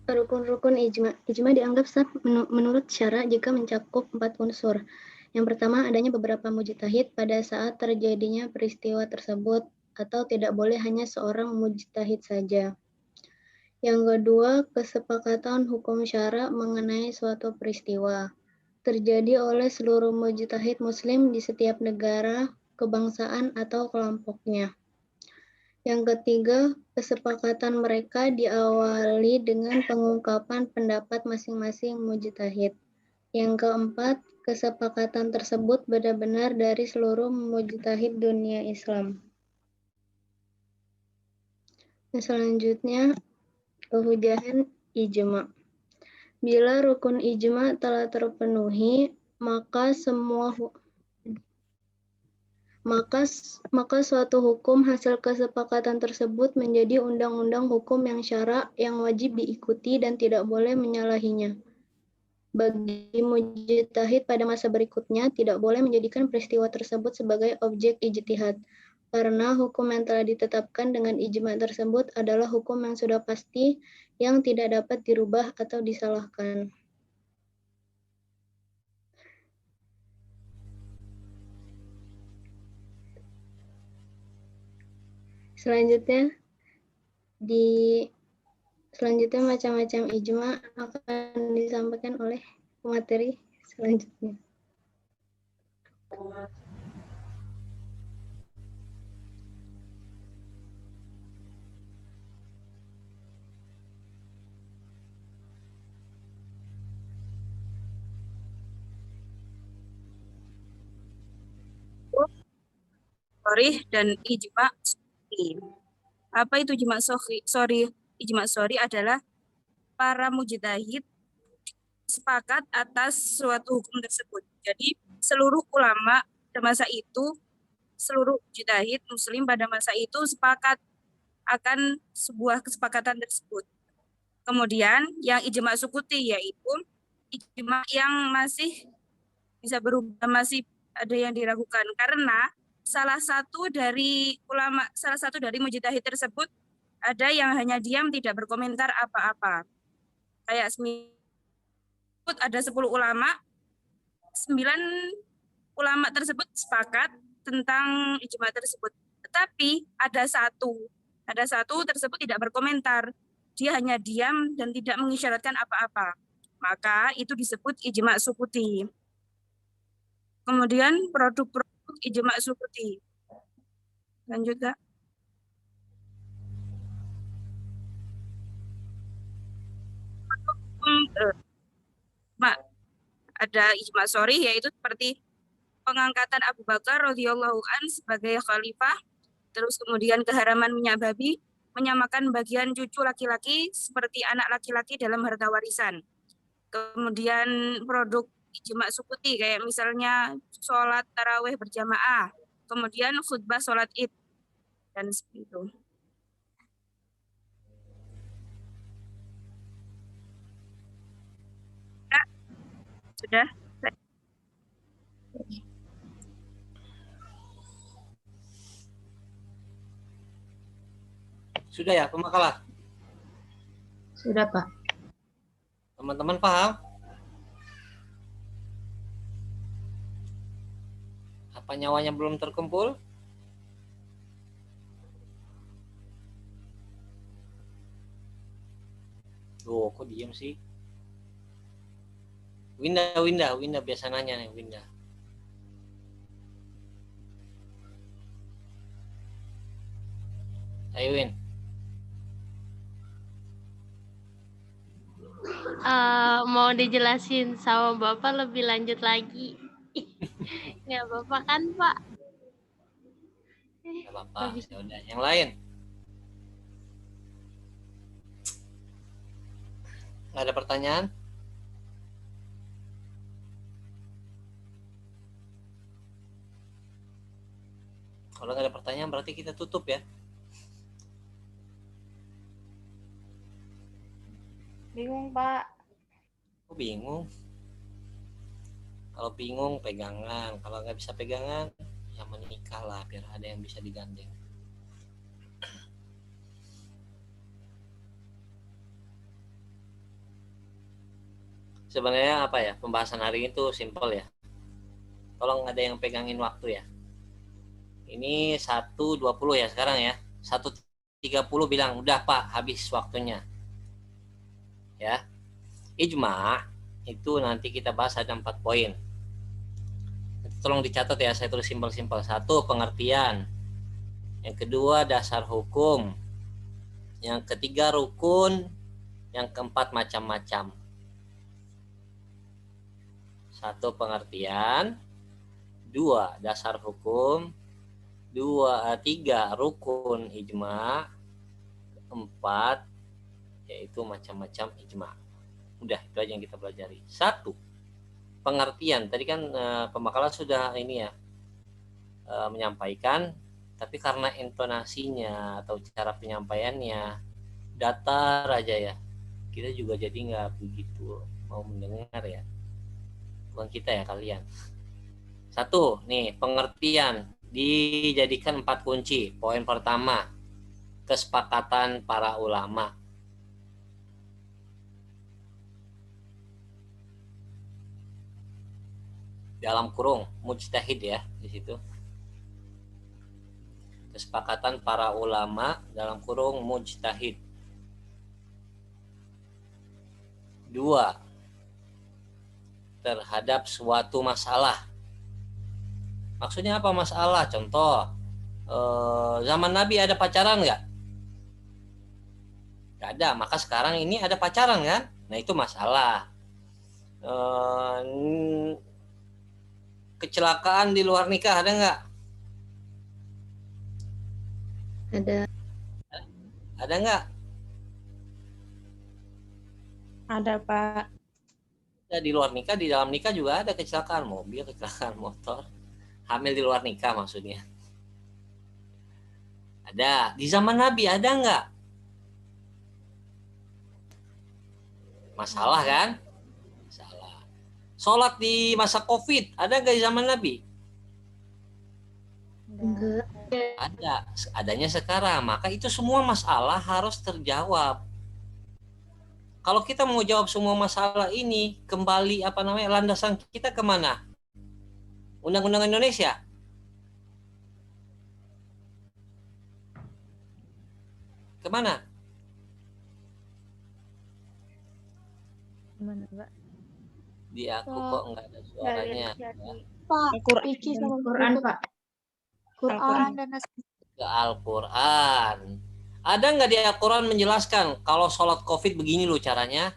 Rukun-rukun ijma. Ijma dianggap sah menurut syara jika mencakup 4 unsur. Yang pertama, adanya beberapa mujtahid pada saat terjadinya peristiwa tersebut, atau tidak boleh hanya seorang mujtahid saja. Yang kedua, kesepakatan hukum syara mengenai suatu peristiwa. Terjadi oleh seluruh mujtahid muslim di setiap negara, kebangsaan, atau kelompoknya. Yang ketiga, kesepakatan mereka diawali dengan pengungkapan pendapat masing-masing mujtahid. Yang keempat, kesepakatan tersebut benar-benar dari seluruh mujtahid dunia Islam. Selanjutnya, kehujahan ijma. Bila rukun ijma telah terpenuhi, maka suatu hukum hasil kesepakatan tersebut menjadi undang-undang hukum yang syara yang wajib diikuti dan tidak boleh menyalahinya. Bagi mujtahid pada masa berikutnya tidak boleh menjadikan peristiwa tersebut sebagai objek ijtihad, karena hukum yang telah ditetapkan dengan ijma tersebut adalah hukum yang sudah pasti yang tidak dapat dirubah atau disalahkan. Selanjutnya macam-macam ijma akan disampaikan oleh pemateri selanjutnya. Sorry dan ijma sorry. Apa itu ijma sorry? Ijma sorry adalah para mujtahid sepakat atas suatu hukum tersebut. Jadi seluruh ulama pada masa itu, seluruh mujtahid muslim pada masa itu sepakat akan sebuah kesepakatan tersebut. Kemudian yang ijma sukuti yaitu ijma yang masih bisa berubah, masih ada yang diragukan karena salah satu dari mujtahid tersebut ada yang hanya diam tidak berkomentar apa-apa. Kayak ada 10 ulama, 9 ulama tersebut sepakat tentang ijma tersebut. Tetapi ada satu tersebut tidak berkomentar. Dia hanya diam dan tidak mengisyaratkan apa-apa. Maka itu disebut ijma sukuti. Kemudian produk-produk ijma sukuti. Lanjut, Kak. Ada ijma sorry yaitu seperti pengangkatan Abu Bakar radhiyallahu an sebagai khalifah, terus kemudian keharaman minyak babi, menyamakan bagian cucu laki-laki seperti anak laki-laki dalam harta warisan. Kemudian produk ijma sukuti kayak misalnya sholat tarawih berjamaah, kemudian khutbah sholat id dan seperti itu. Sudah? Sudah ya, pemakalah? Sudah, Pak. Teman-teman paham? Apa nyawanya belum terkumpul? Loh, kok diem sih? Winda biasa nanya nih, Winda. Ayo, Win. Mau dijelasin sama Bapak lebih lanjut lagi. Nggak apa-apa kan, Pak? Gak apa-apa, ya udah. Yang lain? Nggak ada pertanyaan? Kalau nggak ada pertanyaan berarti kita tutup ya. Bingung, Pak. Kok bingung? Kalau bingung pegangan, kalau nggak bisa pegangan ya menikah lah biar ada yang bisa digandeng. sebenarnya apa ya, pembahasan hari ini tuh simple ya. Tolong ada yang pegangin waktu ya. Ini 1.20 ya sekarang ya. 1.30 bilang udah Pak, habis waktunya. Ya. Ijma itu nanti kita bahas ada 4 poin. Tolong dicatat ya, saya tulis simpel-simpel. 1, pengertian. Yang kedua, dasar hukum. Yang ketiga, rukun. Yang keempat, macam-macam. 1, pengertian. 2, dasar hukum. 3, rukun ijma. 4, yaitu macam-macam ijma. Udah, itu aja yang kita pelajari. 1, pengertian. Tadi kan pembakalan sudah ini ya, menyampaikan, tapi karena intonasinya atau cara penyampaiannya datar aja ya, kita juga jadi nggak begitu mau mendengar ya. Bukan kita ya, kalian. 1, nih pengertian dijadikan 4 kunci. Poin pertama, kesepakatan para ulama. Dalam kurung mujtahid ya di situ. Kesepakatan para ulama dalam kurung mujtahid. 2, terhadap suatu masalah. Maksudnya apa masalah? Contoh, zaman Nabi ada pacaran nggak? Nggak ada, maka sekarang ini ada pacaran kan? Nah itu masalah. Kecelakaan di luar nikah ada nggak? Ada. Ada nggak? Ada, Pak. Ya, di luar nikah, di dalam nikah juga ada kecelakaan mobil, kecelakaan motor. Hamil di luar nikah maksudnya. Ada. Di zaman Nabi ada nggak? Masalah kan? Masalah. Sholat di masa COVID ada nggak di zaman Nabi? Enggak. Ada. Adanya sekarang. Maka itu semua masalah harus terjawab. Kalau kita mau jawab semua masalah ini, kembali landasan kita kemana? Undang-Undang Indonesia. Kemana? Gimana, Pak? Di aku kok nggak ada suaranya. Ya. Pak, Al-Quran. Vicky sama Al-Quran, Pak. Quran dan Ke Al-Quran. Ada nggak di Al-Quran menjelaskan kalau sholat COVID begini loh caranya?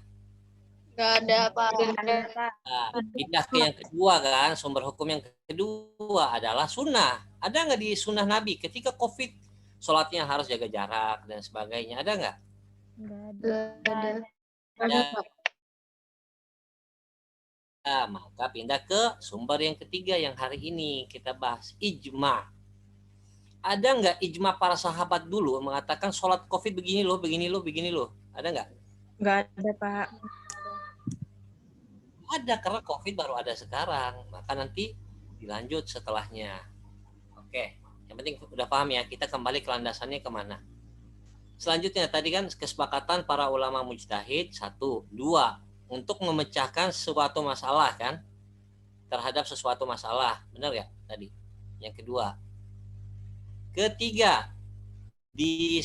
nggak ada Pak. Nah, pindah ke yang kedua kan, sumber hukum yang kedua adalah sunnah. Ada nggak di sunnah Nabi ketika COVID sholatnya harus jaga jarak dan sebagainya? Ada nggak? Enggak ada. Ada. Nah, maka pindah ke sumber yang ketiga yang hari ini kita bahas, ijma. Ada nggak ijma para sahabat dulu mengatakan sholat COVID begini loh, begini loh, begini loh? Ada nggak? Nggak ada, Pak. Ada, karena COVID baru ada sekarang. Maka nanti dilanjut setelahnya. Oke, yang penting udah paham ya, kita kembali ke landasannya kemana. Selanjutnya tadi kan kesepakatan para ulama mujtahid, 1, 2, untuk memecahkan suatu masalah kan, terhadap sesuatu masalah, benar ya tadi? Yang kedua. Ketiga, di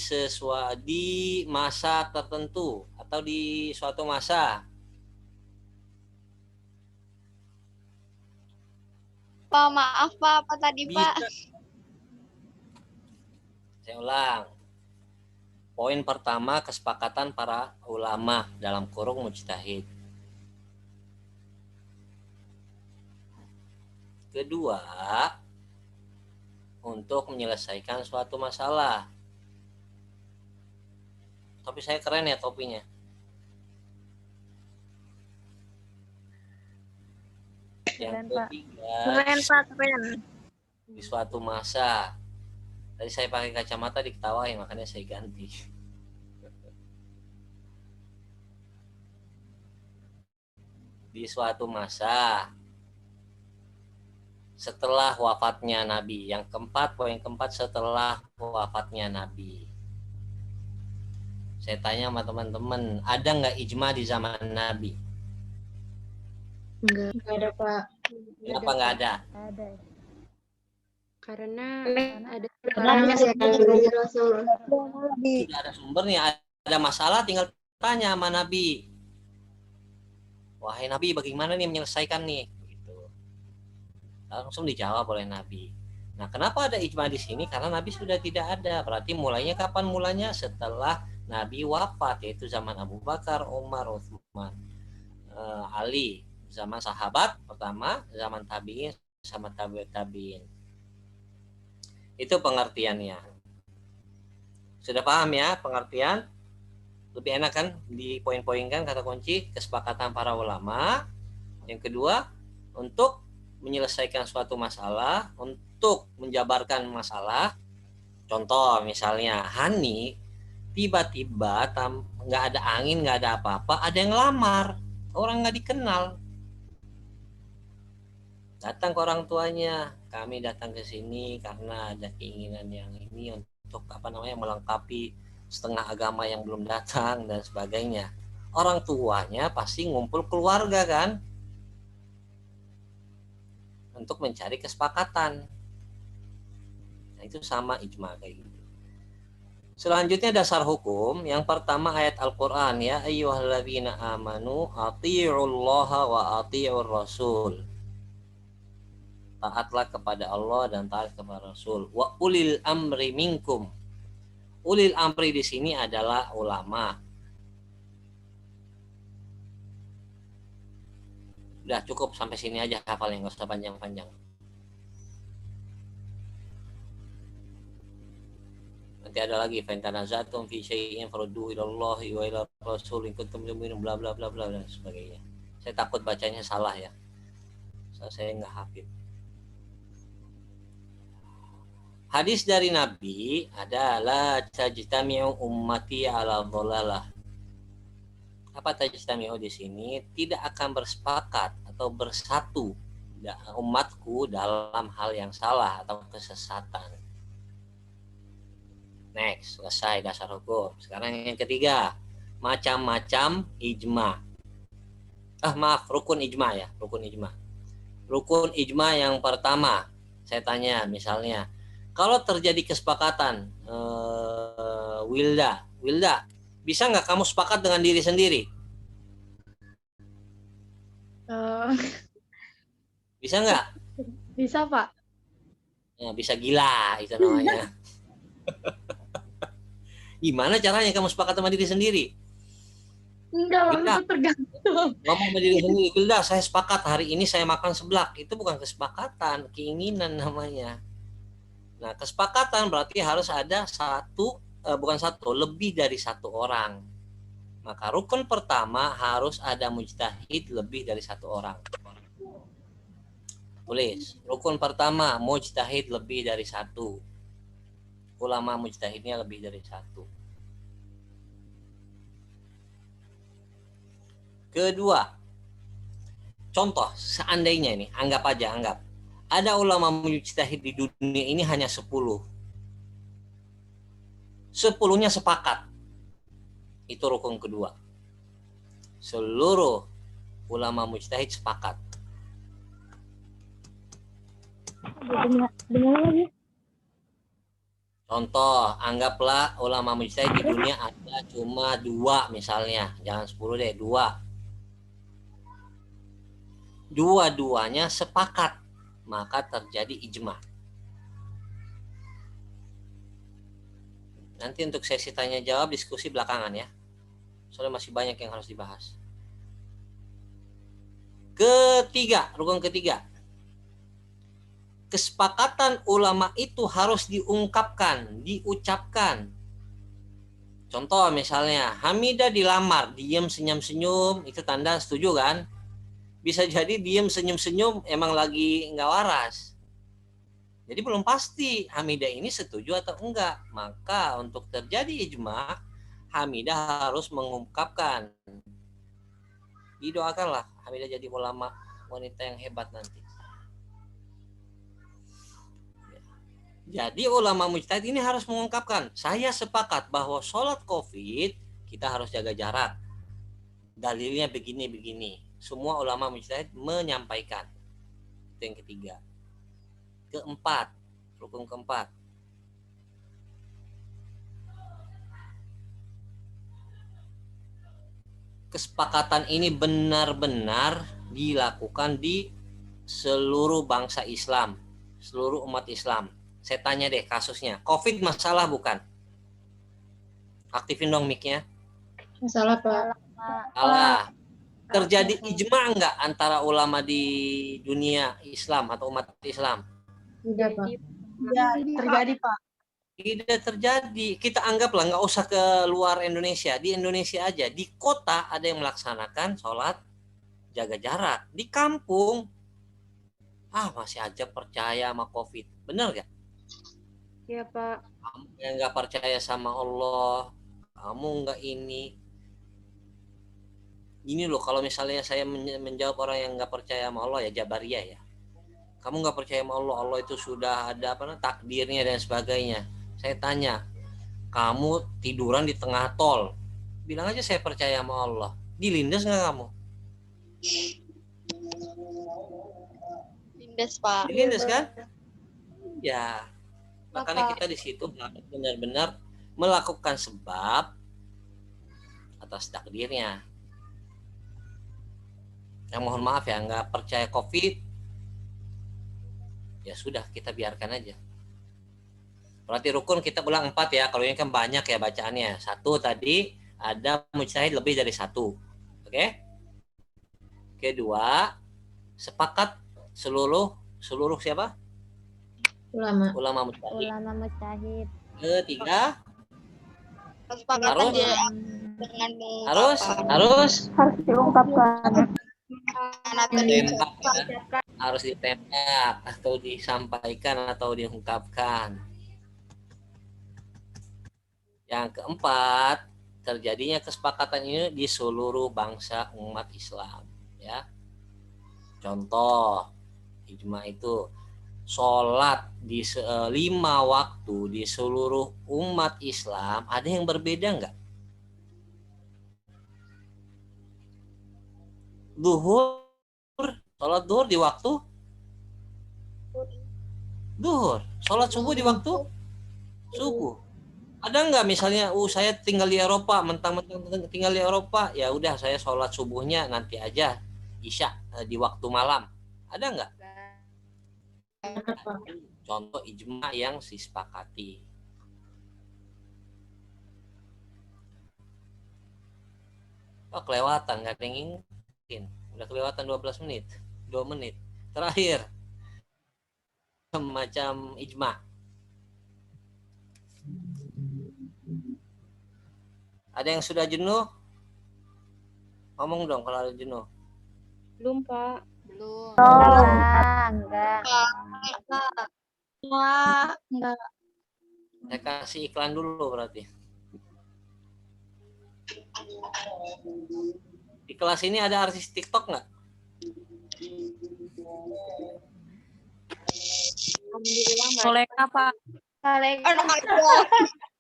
masa tertentu atau di suatu masa. Pak, maaf Pak, apa tadi Pak? Saya ulang. Poin pertama, kesepakatan para ulama dalam kurung mujtahid. Kedua, untuk menyelesaikan suatu masalah. Topi saya keren ya topinya. Yang ketiga, Keren Pak, keren. di suatu masa. Tadi saya pakai kacamata diketawain, makanya saya ganti. Di suatu masa setelah wafatnya Nabi. Yang keempat, poin keempat, setelah wafatnya Nabi. Saya tanya sama teman-teman, ada nggak ijma di zaman Nabi? Enggak. Nggak ada, Pak. Kenapa nggak ada? Ada. Karena ada Karena dari Rasul. Sudah ada sumbernya, ada masalah tinggal tanya sama Nabi. Wahai Nabi, bagaimana nih menyelesaikan nih? Gitu. Langsung dijawab oleh Nabi. Nah, kenapa ada ijma di sini? Karena Nabi sudah tidak ada. Berarti mulainya kapan mulanya? Setelah Nabi wafat, yaitu zaman Abu Bakar, Umar, Utsman, Ali, zaman sahabat pertama, zaman tabi'in, sama tabi'in. Itu pengertiannya. Sudah paham ya pengertian? Lebih enak kan dipoin-poinkan kata kunci kesepakatan para ulama. Yang kedua, untuk menyelesaikan suatu masalah, untuk menjabarkan masalah. Contoh misalnya Hani tiba-tiba nggak ada angin, nggak ada apa-apa, ada yang lamar, orang nggak dikenal. Datang ke orang tuanya, kami datang ke sini karena ada keinginan yang ini untuk melengkapi setengah agama yang belum datang dan sebagainya. Orang tuanya pasti ngumpul keluarga kan untuk mencari kesepakatan. Nah, itu sama ijma kayak gitu. Selanjutnya dasar hukum, yang pertama ayat Al-Qur'an, ya ayyuhalladzina amanu athi'ullaha wa athi'ur rasul. Taatlah kepada Allah dan taat kepada Rasul. Wa ulil amri minkum. Ulil amri di sini adalah ulama. Udah cukup sampai sini aja hafalnya, nggak usah panjang-panjang. Nanti ada lagi fantanazatum fi syai'in farudduhu ila Allahi wa ila Rasul in kuntum mu'minin bla bla bla bla dan sebagainya. Saya takut bacanya salah ya. Saya nggak hafid. Hadis dari Nabi adalah tajtami'u ummati ala dhalalah. Apa tajtami'u di sini? Tidak akan bersepakat atau bersatu umatku dalam hal yang salah atau kesesatan. Next, selesai dasar hukum. Sekarang yang ketiga, macam-macam ijma. Rukun ijma ya, rukun ijma. Rukun ijma yang pertama, saya tanya misalnya, kalau terjadi kesepakatan, Wilda, bisa nggak kamu sepakat dengan diri sendiri? Bisa nggak? Bisa, Pak. Ya, bisa gila itu namanya. Gimana caranya kamu sepakat sama diri sendiri? Enggak, Wilda, itu tergantung. ngomong sama diri sendiri, Wilda, saya sepakat hari ini saya makan seblak. Itu bukan kesepakatan, keinginan namanya. Nah, kesepakatan berarti harus ada lebih dari satu orang. Maka rukun pertama harus ada mujtahid lebih dari satu orang. Tulis, rukun pertama mujtahid lebih dari satu. Ulama mujtahidnya lebih dari satu. Kedua, contoh seandainya ini, anggap ada ulama mujtahid di dunia ini hanya 10. 10-nya sepakat. Itu rukun kedua. Seluruh ulama mujtahid sepakat. Contoh, anggaplah ulama mujtahid di dunia ada cuma 2 misalnya. Jangan 10 deh, 2. Dua-duanya sepakat. Maka terjadi ijma. Nanti untuk sesi tanya jawab diskusi belakangan ya. Soalnya masih banyak yang harus dibahas. Ketiga, rukun ketiga. Kesepakatan ulama itu harus diungkapkan, diucapkan. Contoh misalnya, Hamidah dilamar, diam senyum-senyum, itu tanda setuju kan? Bisa jadi diem senyum-senyum emang lagi nggak waras. Jadi belum pasti Hamidah ini setuju atau enggak. Maka untuk terjadi ijma, Hamidah harus mengungkapkan. Didoakanlah Hamidah jadi ulama wanita yang hebat nanti. Jadi ulama mujtahid ini harus mengungkapkan, saya sepakat bahwa sholat COVID kita harus jaga jarak. Dalilnya begini-begini. semua ulama mujtahid menyampaikan. Itu yang ketiga. Keempat, rukun keempat. Kesepakatan ini benar-benar dilakukan di seluruh bangsa Islam, seluruh umat Islam. Saya tanya deh kasusnya. COVID masalah bukan? Aktifin dong mic-nya. Masalah, Pak. Salah. Terjadi ijma enggak antara ulama di dunia Islam atau umat Islam? Tidak, Pak. Tidak terjadi, Pak. Tidak terjadi. Kita anggaplah nggak usah ke luar Indonesia. Di Indonesia aja. Di kota ada yang melaksanakan sholat jaga jarak. Di kampung, masih aja percaya sama COVID. Bener nggak? Iya, Pak. Kamu yang nggak percaya sama Allah, kamu nggak ini. Ini loh, kalau misalnya saya menjawab orang yang nggak percaya sama Allah, ya Jabariyah ya. Kamu nggak percaya sama Allah, Allah itu sudah ada takdirnya dan sebagainya. Saya tanya, kamu tiduran di tengah tol, bilang aja saya percaya sama Allah. Dilindas nggak kamu? Lindes, Pak. Dilindas kan? Ya, makanya kita di situ benar-benar melakukan sebab atas takdirnya. Yang mohon maaf ya, nggak percaya COVID, ya sudah, kita biarkan aja. Berarti rukun kita ulang 4 ya. Kalau ini kan banyak ya bacaannya. 1 tadi ada mujtahid lebih dari 1. Oke? Kedua, sepakat seluruh siapa? Ulama mujtahid. Ulama mujtahid. Ketiga, Kesepakatan harus dia dengan harus Diungkapkan. harus ditembak atau disampaikan atau diungkapkan. Yang keempat, terjadinya kesepakatan ini di seluruh bangsa umat Islam, ya. Contoh, ijma itu sholat di 5 waktu di seluruh umat Islam, ada yang berbeda nggak? Sholat duhur di waktu duhur, sholat subuh di waktu subuh. Ada nggak misalnya, saya tinggal di Eropa, mentang-mentang tinggal di Eropa, ya udah saya sholat subuhnya nanti aja, isya di waktu malam. Ada nggak? Contoh ijma yang disepakati. Kelewatan, nggak ada yang ingin. Udah kelewatan 12 menit, 2 menit. Terakhir, semacam ijma. Ada yang sudah jenuh? Ngomong dong kalau ada jenuh. Belum, Pak. Belum. Enggak. Enggak. Saya kasih iklan dulu berarti. Di kelas ini ada artis TikTok nggak? Soleka, Pak. Anak aku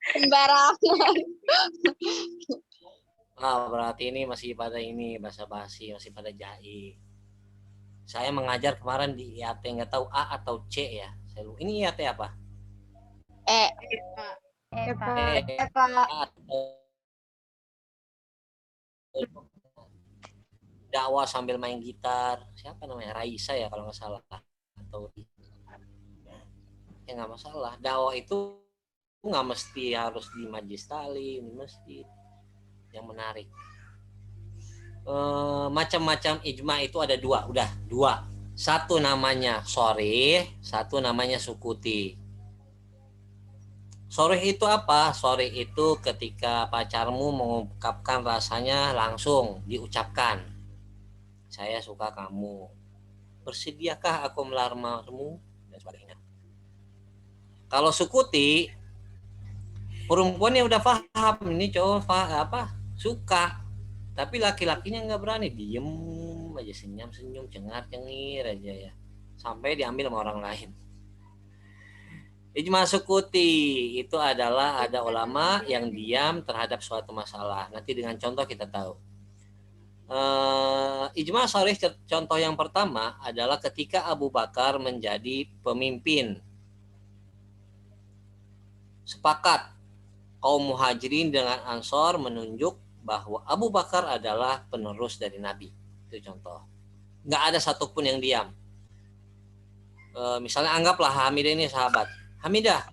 sembarangan. Berarti ini masih pada ini basa-basi, masih pada jahi. Saya mengajar kemarin di IAT, nggak tahu A atau C ya. Ini IAT apa? Dakwah sambil main gitar. Siapa namanya? Raisa ya kalau nggak salah. Atau ya nggak masalah. Dakwah itu nggak mesti harus di majlis taklim, mesti yang menarik. Macam-macam ijma itu ada 2, udah 2. Satu namanya sharih, satu namanya sukuti. Sharih itu apa? Sharih itu ketika pacarmu mengungkapkan rasanya langsung diucapkan. Saya suka kamu. Bersediakah aku melamarmu? Dan sebagainya. Kalau sukuti, perempuannya udah paham ini cowok suka, tapi laki-lakinya nggak berani, diem aja, senyum cengar-cengir aja ya, sampai diambil sama orang lain. Ijma sukuti itu adalah ada ulama yang diam terhadap suatu masalah. Nanti dengan contoh kita tahu. Ijma sharih contoh yang pertama adalah ketika Abu Bakar menjadi pemimpin. Sepakat kaum muhajirin dengan ansor menunjuk bahwa Abu Bakar adalah penerus dari Nabi. Itu contoh. Nggak ada satupun yang diam. Misalnya anggaplah Hamidah ini sahabat. Hamidah,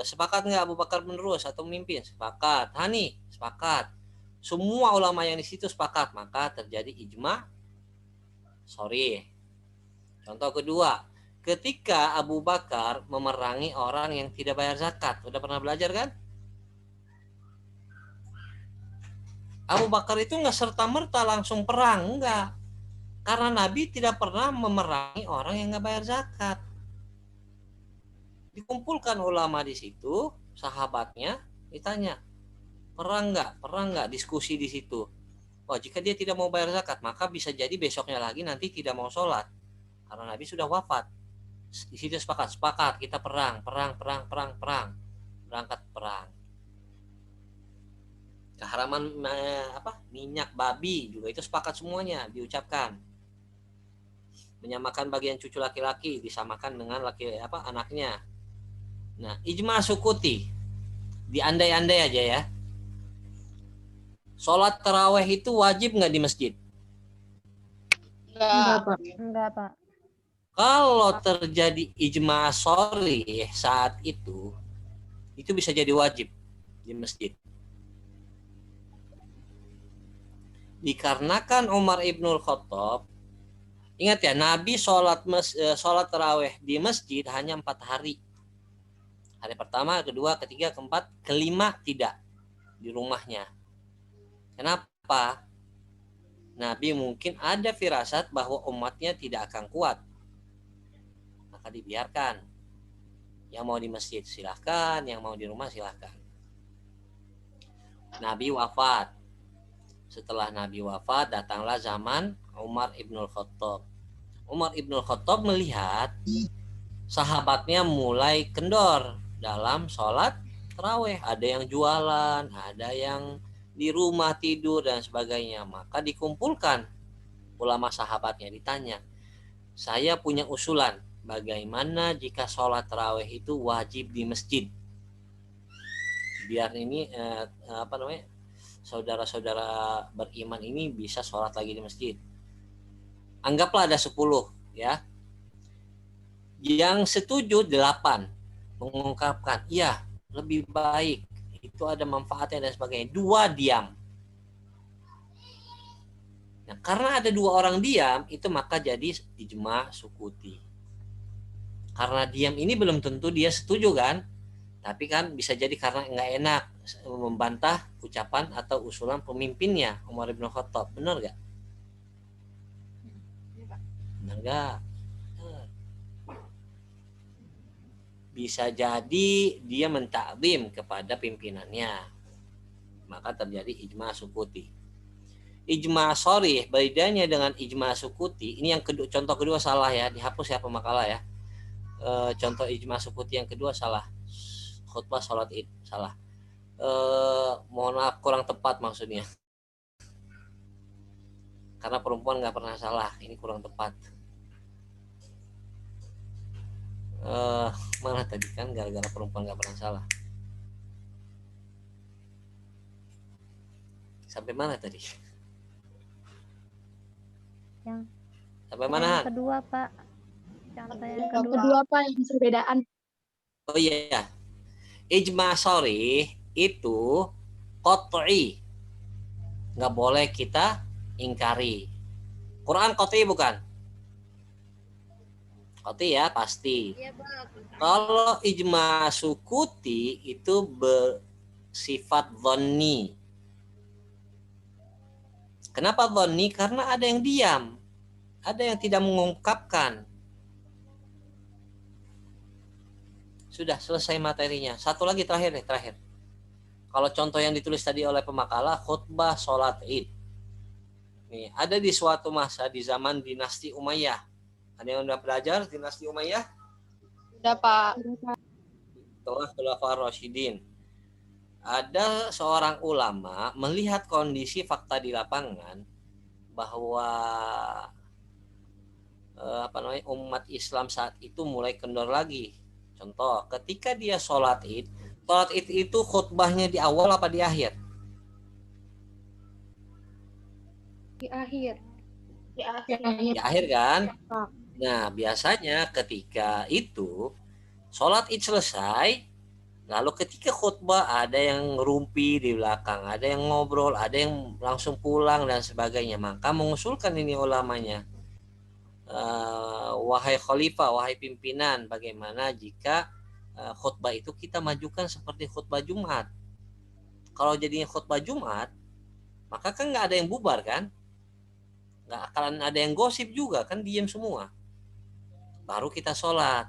sepakat nggak Abu Bakar penerus atau pemimpin? Sepakat. Hani, sepakat. Semua ulama yang di situ sepakat, maka terjadi ijma sharih. Contoh kedua, ketika Abu Bakar memerangi orang yang tidak bayar zakat. Udah pernah belajar kan? Abu Bakar itu nggak serta-merta langsung perang, enggak. Karena Nabi tidak pernah memerangi orang yang nggak bayar zakat. Dikumpulkan ulama di situ, sahabatnya ditanya, perang nggak, diskusi di situ. Oh, jika dia tidak mau bayar zakat, maka bisa jadi besoknya lagi nanti tidak mau sholat. Karena Nabi sudah wafat. Di situ sepakat kita perang. Berangkat perang. Keharaman minyak babi juga itu sepakat semuanya diucapkan. Menyamakan bagian cucu laki-laki disamakan dengan anaknya. Nah, ijma sukuti diandai-andai aja ya. Sholat taraweh itu wajib nggak di masjid? Enggak, Pak. Kalau terjadi ijma sharih saat itu bisa jadi wajib di masjid. Dikarenakan Umar Ibnul Khattab, ingat ya, Nabi sholat taraweh di masjid hanya 4 hari. Hari pertama, kedua, ketiga, keempat, kelima tidak di rumahnya. Kenapa? Nabi mungkin ada firasat bahwa umatnya tidak akan kuat. Maka dibiarkan. Yang mau di masjid silahkan, yang mau di rumah silahkan. Nabi wafat. Setelah Nabi wafat, datanglah zaman Umar Ibnul Khattab. Umar Ibnul Khattab melihat sahabatnya mulai kendor dalam sholat taraweh. Ada yang jualan, ada yang di rumah tidur dan sebagainya. Maka dikumpulkan ulama sahabatnya, ditanya, saya punya usulan, bagaimana jika sholat taraweh itu wajib di masjid? Biar ini saudara-saudara beriman ini bisa sholat lagi di masjid. Anggaplah ada 10 ya. Yang setuju 8 mengungkapkan, iya lebih baik, itu ada manfaatnya dan sebagainya. 2 diam. Nah, karena ada 2 orang diam, itu maka jadi ijma sukuti. Karena diam ini belum tentu dia setuju kan? Tapi kan bisa jadi karena nggak enak membantah ucapan atau usulan pemimpinnya Umar bin Khattab. Benar nggak? Benar nggak? Bisa jadi dia mentakdim kepada pimpinannya. Maka terjadi ijma sukuti. Ijma sharih bedanya dengan ijma sukuti. Ini yang kedua, contoh kedua salah ya, dihapus ya pemakalah ya. Contoh ijma sukuti yang kedua salah. Khutbah sholat id salah. Mohon maaf, kurang tepat maksudnya. Karena perempuan nggak pernah salah, ini kurang tepat. Mana tadi kan gara-gara perempuan nggak pernah salah. Sampai mana tadi? Sampai mana? Yang kedua, Pak. Contoh yang Yang kedua Pak, yang perbedaan. Oh iya. Ijma sharih itu qat'i. Nggak boleh kita ingkari. Quran qat'i bukan? Qat'i ya, pasti. Iya, Pak. Kalau ijma sukuti itu bersifat dhonni. Kenapa dhonni? Karena ada yang diam. Ada yang tidak mengungkapkan. Sudah selesai materinya. Satu lagi terakhir. Kalau contoh yang ditulis tadi oleh pemakalah, khutbah sholat id. Nih, ada di suatu masa di zaman dinasti Umayyah. Ada yang udah belajar dinasti Umayyah? Udah, Pak. Setelah Khulafaur Rasyidin. ada seorang ulama melihat kondisi fakta di lapangan bahwa umat Islam saat itu mulai kendor lagi. Contoh, ketika dia sholat id itu khutbahnya di awal apa di akhir? Di akhir. Di Di akhir kan? Nah, biasanya ketika itu sholat id selesai, lalu ketika khutbah ada yang ngerumpi di belakang, ada yang ngobrol, ada yang langsung pulang dan sebagainya. Maka mengusulkan ini ulamanya, wahai khalifah, wahai pimpinan, bagaimana jika khutbah itu kita majukan seperti khutbah Jumat? Kalau jadinya khutbah Jumat, maka kan nggak ada yang bubar kan? Nggak akan ada yang gosip juga kan, diem semua. Baru kita sholat.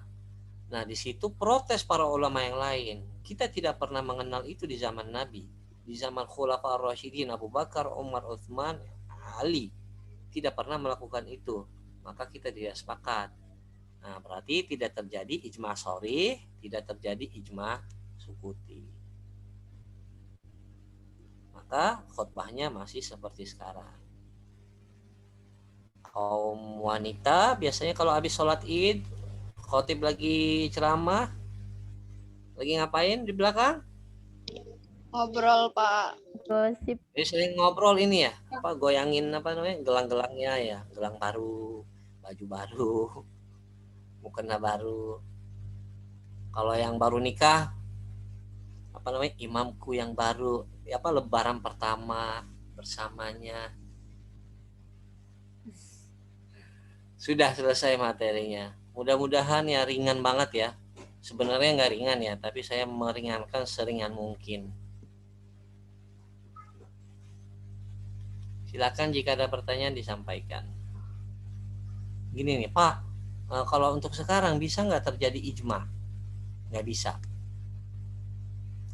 Nah, di situ protes para ulama yang lain. Kita tidak pernah mengenal itu di zaman Nabi. Di zaman Khulafa ar-Rasyidin, Abu Bakar, Umar, Utsman, Ali. Tidak pernah melakukan itu. Maka kita tidak sepakat. Nah, berarti tidak terjadi ijma sharih, tidak terjadi ijma sukuti. Maka khutbahnya masih seperti sekarang. Kaum wanita biasanya kalau habis sholat id, khotib lagi ceramah, lagi ngapain di belakang? Ngobrol, Pak. Gosip. Jadi sering ngobrol ini ya, goyangin gelang-gelangnya ya, gelang baru, baju baru, mukena baru. Kalau yang baru nikah, imamku yang baru, lebaran pertama bersamanya. Sudah selesai materinya. Mudah-mudahan ya ringan banget ya. Sebenarnya nggak ringan ya, tapi saya meringankan seringan mungkin. Silakan jika ada pertanyaan disampaikan. Gini nih Pak, kalau untuk sekarang bisa nggak terjadi ijma? Nggak bisa.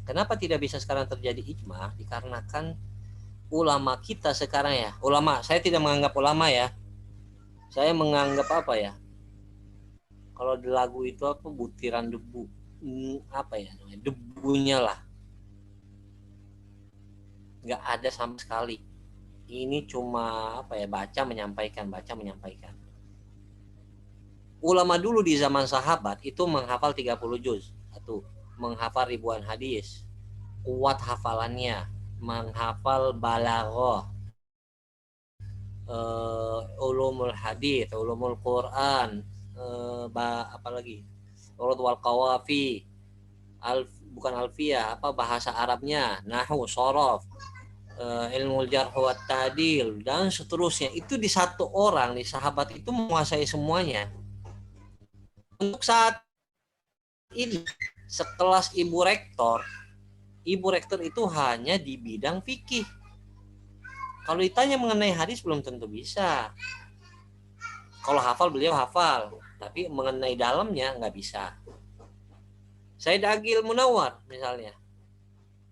Kenapa tidak bisa sekarang terjadi ijma? Dikarenakan ulama kita sekarang ya, ulama, saya tidak menganggap ulama ya. Saya menganggap apa ya? Kalau di lagu itu butiran debu, debunya lah. Nggak ada sama sekali. Ini cuma baca menyampaikan. Ulama dulu di zaman sahabat itu menghafal 30 juz. Satu, menghafal ribuan hadis. Kuat hafalannya, menghafal balaghah, ulumul hadis, ulumul Quran, apalagi urud wal qawafi, bukan alfiyah, bahasa Arabnya, nahwu, shorof, ilmu jarh wa ta'dil dan seterusnya. Itu di satu orang, di sahabat itu menguasai semuanya. Untuk saat ini sekelas ibu rektor itu hanya di bidang fikih. Kalau ditanya mengenai hadis belum tentu bisa. Kalau hafal beliau hafal, tapi mengenai dalamnya nggak bisa. Said Agil Munawar misalnya,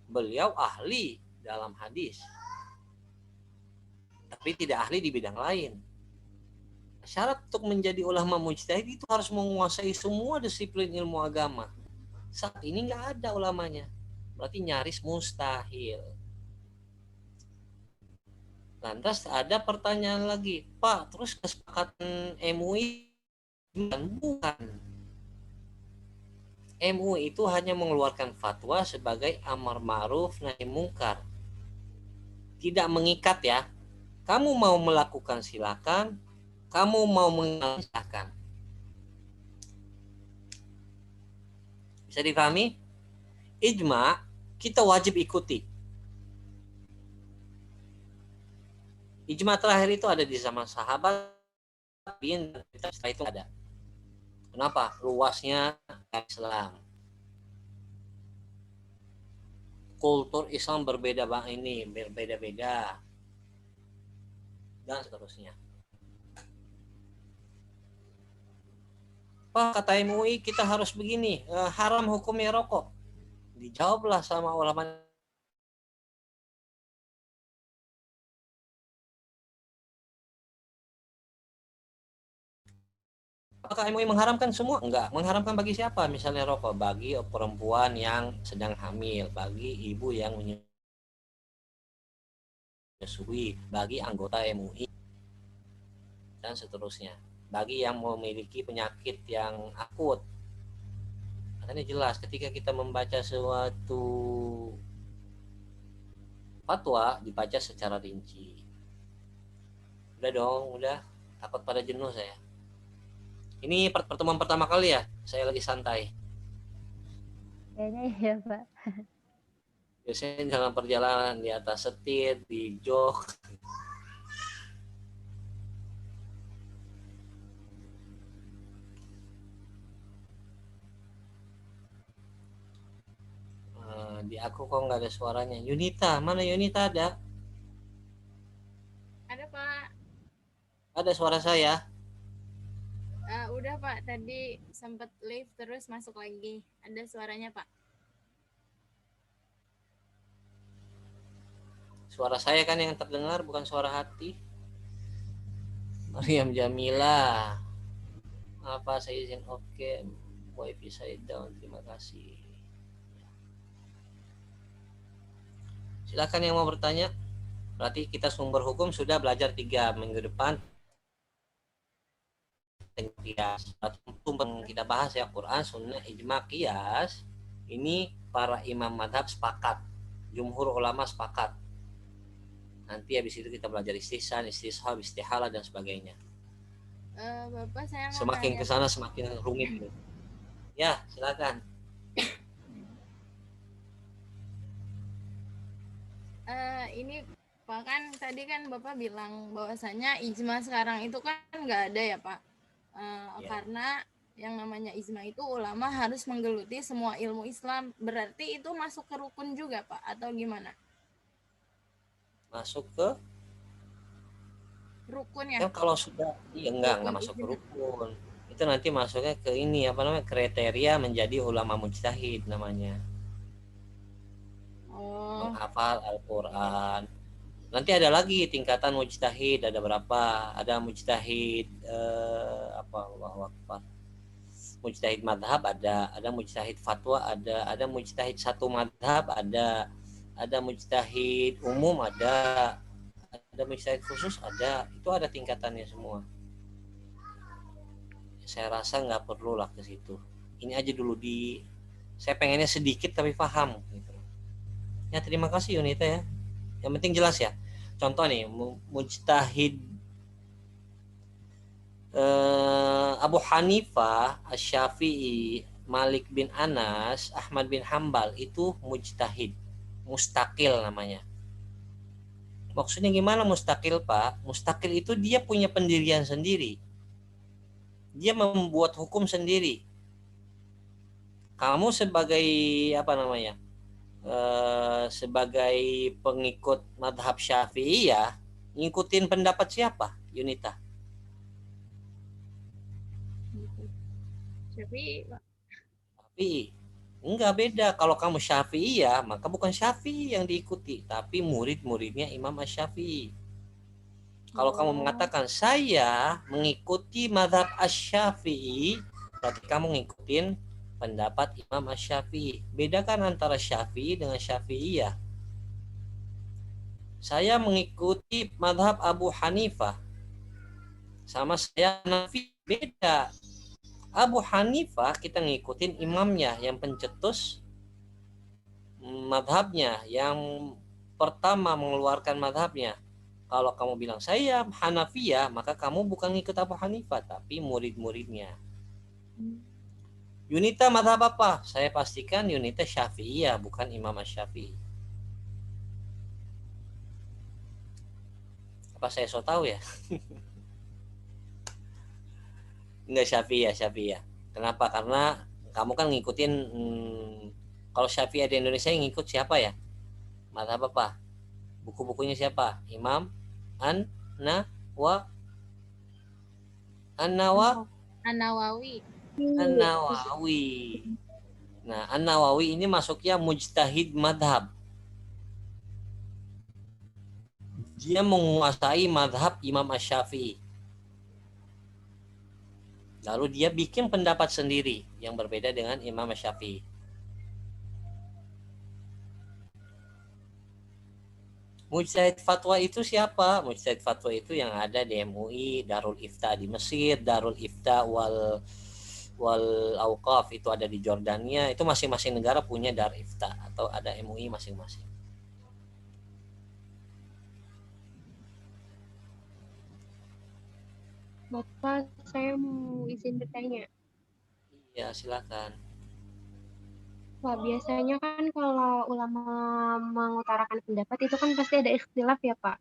beliau ahli dalam hadis, tapi tidak ahli di bidang lain. Syarat untuk menjadi ulama mujtahid itu harus menguasai semua disiplin ilmu agama. Saat ini nggak ada ulamanya, berarti nyaris mustahil. Lantas ada pertanyaan lagi, Pak, terus kesepakatan MUI bukan. MUI itu hanya mengeluarkan fatwa sebagai amar ma'ruf nahi mungkar. Tidak mengikat ya. Kamu mau melakukan silakan, kamu mau mengalami silakan. Bisa dipahami? Ijma kita wajib ikuti. Ijma terakhir itu ada di zaman sahabat, setelah itu ada. Kenapa? Luasnya Islam. Kultur Islam berbeda-beda. Dan seterusnya. Pak, kata MUI kita harus begini, haram hukumnya rokok. Dijawablah sama ulama. Apakah MUI mengharamkan semua? Enggak. Mengharamkan bagi siapa? Misalnya rokok bagi perempuan yang sedang hamil, bagi ibu yang menyusui, bagi anggota MUI dan seterusnya. Bagi yang memiliki penyakit yang akut. Makanya jelas ketika kita membaca suatu fatwa dibaca secara rinci. Udah dong, udah. Takut pada jenuh saya. Ini pertemuan pertama kali ya, saya lagi santai. Kayaknya iya, Pak. Biasanya dalam perjalanan di atas setir, di jok. Di aku kok nggak ada suaranya. Yunita, mana Yunita ada? Ada Pak. Ada suara saya. Udah Pak, tadi sempat leave terus masuk lagi. Ada suaranya Pak. Suara saya kan yang terdengar, bukan suara hati. Mariam Jamila. Apa saya izin oke. Wifi saya down, terima kasih. Silakan yang mau bertanya. Berarti kita sumber hukum sudah belajar 3 minggu depan. Qiyas. Kita bahas ya Quran, Sunnah, Ijma, Qiyas. Ini para imam madhab sepakat. Jumhur ulama sepakat. Nanti habis itu kita belajar istihsan, istishab, istihalah dan sebagainya. Bapak saya mau Semakin tanya. ke sana semakin rumit. Ya, silakan. Ini Pak, kan tadi kan Bapak bilang bahwasanya ijma sekarang itu kan nggak ada ya Pak. Ya. Karena yang namanya ijma itu ulama harus menggeluti semua ilmu Islam. Berarti itu masuk ke rukun juga Pak atau gimana? Masuk ke Rukun ya? kan kalau sudah enggak Rukun masuk ke ijma. rukun. Itu nanti masuknya ke ini apa namanya? Kriteria menjadi ulama mujtahid namanya. Oh, Menghafal Al-Qur'an. Nanti ada lagi tingkatan mujtahid, ada berapa? Ada mujtahid Allahu Akbar. Mujtahid madhab ada mujtahid fatwa ada mujtahid satu madhab ada mujtahid umum ada mujtahid khusus ada. Itu ada tingkatannya semua. Saya rasa nggak perlu lah ke situ. Ini aja dulu saya pengennya sedikit tapi paham gitu. Ya terima kasih Yunita ya. Yang penting jelas ya. Contoh nih, mujtahid Abu Hanifah, Asy-Syafi'i, Malik bin Anas, Ahmad bin Hambal itu mujtahid, mustakil namanya. Maksudnya gimana mustakil Pak? Mustakil itu dia punya pendirian sendiri. Dia membuat hukum sendiri. Kamu sebagai apa namanya? Sebagai pengikut madhab Syafi'i ya, ngikutin pendapat siapa? Yunita. Syafi'i Pak. Tapi enggak beda. Kalau kamu Syafi'i ya, maka bukan Syafi'i yang diikuti, tapi murid-muridnya Imam Asy-Syafi'i. Kalau kamu mengatakan saya mengikuti madhab Asy-Syafi'i, berarti kamu ngikutin pendapat Imam Asy-Syafi'i. Bedakan antara Syafi'i dengan Syafi'iyah. Saya mengikuti madhab Abu Hanifah. Sama saya Hanafi, beda. Abu Hanifah kita ngikutin imamnya yang pencetus madhabnya, yang pertama mengeluarkan madhabnya. Kalau kamu bilang saya Hanafiyah, maka kamu bukan ngikut Abu Hanifah, tapi murid-muridnya. Yunita madhab apa? Saya pastikan Yunita Syafi'iyah, bukan Imam Asy-Syafi'i. Apa saya so tahu ya? Enggak Syafi'iyah. Kenapa? Karena kamu kan ngikutin kalau Syafi'iyah di Indonesia yang ngikut siapa ya? Madhab apa? Buku-bukunya siapa? Imam An-Nawawi. Nah, An-Nawawi ini masuknya mujtahid madhab. Dia menguasai madhab Imam Asy-Syafi'i. Lalu dia bikin pendapat sendiri yang berbeda dengan Imam Syafi'i. Mujtahid fatwa itu siapa? Mujtahid fatwa itu yang ada di MUI, Darul Ifta di Mesir, Darul Ifta wal Auqaf itu ada di Jordania. Itu masing-masing negara punya Dar Ifta atau ada MUI masing-masing. Bapak, saya mau izin bertanya. Iya, silakan. Wah, biasanya kan kalau ulama mengutarakan pendapat itu kan pasti ada ikhtilaf ya, Pak,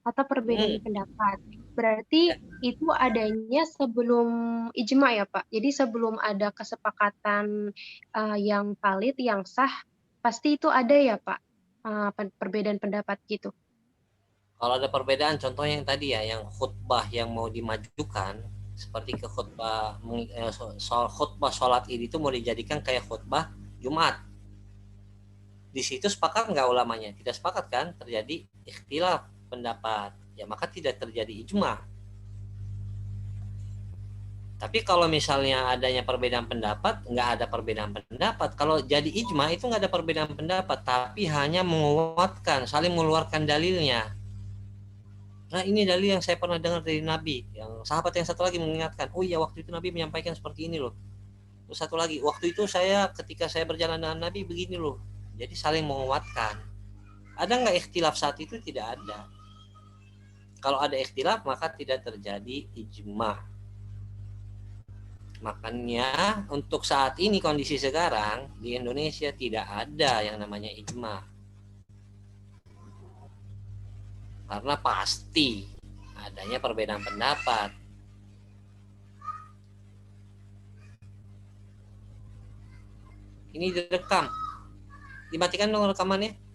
atau perbedaan pendapat. Berarti itu adanya sebelum ijma ya, Pak. Jadi sebelum ada kesepakatan yang valid, yang sah, pasti itu ada ya, Pak, perbedaan pendapat gitu. Kalau ada perbedaan, contohnya yang tadi ya, yang khutbah yang mau dimajukan, seperti ke khutbah soal khutbah sholat Id itu mau dijadikan kayak khutbah Jumat. Di situ sepakat nggak ulamanya? Tidak sepakat kan? Terjadi ikhtilaf pendapat. Ya maka tidak terjadi ijma. Tapi kalau misalnya adanya perbedaan pendapat, nggak ada perbedaan pendapat. Kalau jadi ijma itu nggak ada perbedaan pendapat, tapi hanya menguatkan, saling mengeluarkan dalilnya. Nah ini dalil yang saya pernah dengar dari Nabi. Yang sahabat yang satu lagi mengingatkan, oh iya waktu itu Nabi menyampaikan seperti ini loh. Terus satu lagi, waktu itu ketika saya berjalan dengan Nabi begini loh. Jadi saling menguatkan. Ada nggak ikhtilaf saat itu? Tidak ada. Kalau ada ikhtilaf maka tidak terjadi ijma. Makanya untuk saat ini kondisi sekarang di Indonesia tidak ada yang namanya ijma. Karena pasti adanya perbedaan pendapat. Ini direkam. Dimatikan dong rekamannya.